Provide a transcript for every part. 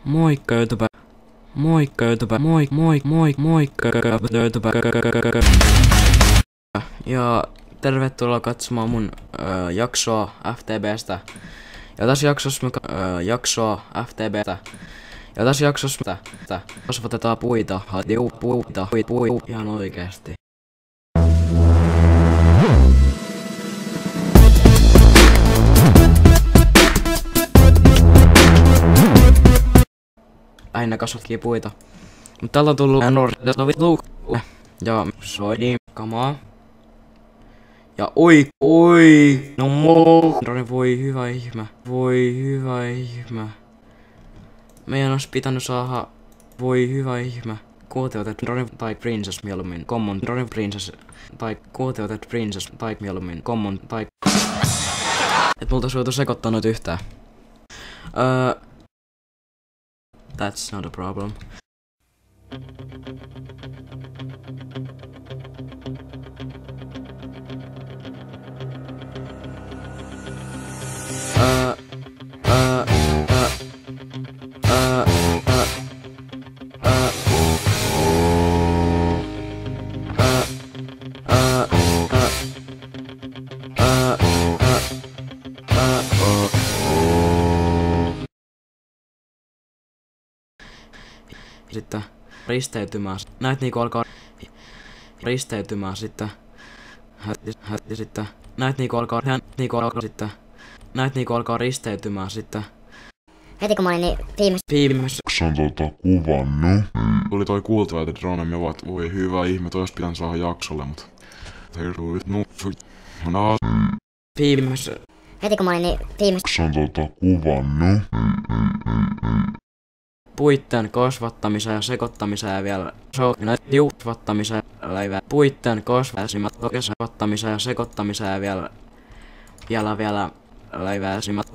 Moikka YouTube. Moikka YouTube. Moikka YouTube. Ja tervetuloa katsomaan mun jaksoa FTBstä. Ja tässä jaksossa kasvatetaan puita. Puita ihan oikeesti. Lähinnä kasvatkin puita. Mut täällä on tullut ja soidin kamaa. Ja oi, no voi hyvä ihme. Meidän olisi pitänyt saada, voi hyvä ihme. Kuutiotet tai princess mieluummin, common princess tai kuutiotet princess tai mieluummin, common tai. Et multa olisi voitu sekoittaa noit yhtään. That's not a problem. Sitten risteytymään. Näet niinku alkaa risteytymään sitten. Sitten näet niinku alkaa sitten. Näet niinku alkaa risteytymään sitten. Heti kun mä olin niin viimeisessä on kuvannut. Tuli toi kuultava, että Dronem ja ovat, voi hyvä ihme, toi olisi pitänyt saada jaksolle, mut viimeisessä heti kun mä olin niin on kuvannut. puitten kasvattamiseen ja sekoittamiseen ja vielä kasvattamiseen läivä puitten kasvattamiseen ja sekoittamiseen ja vielä läiväisimmät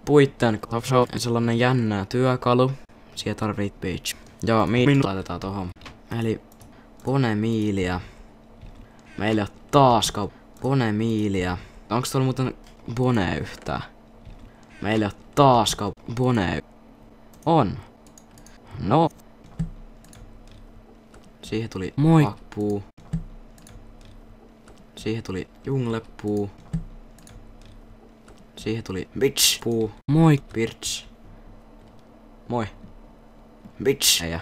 puitten sellainen jännä työkalu. Siihen tarvit bitch. Ja minut laitetaan tohon. Eli ponemiiliä. Meillä on taas ponemiiliä. Onks tuolla muuten bone yhtään? Meillä on taas bone. On. No. Siihen tuli moikpuu. Siihen tuli junglepuu. Siihen tuli bitch puu. Moi bitch. Moi. Bitch. Ja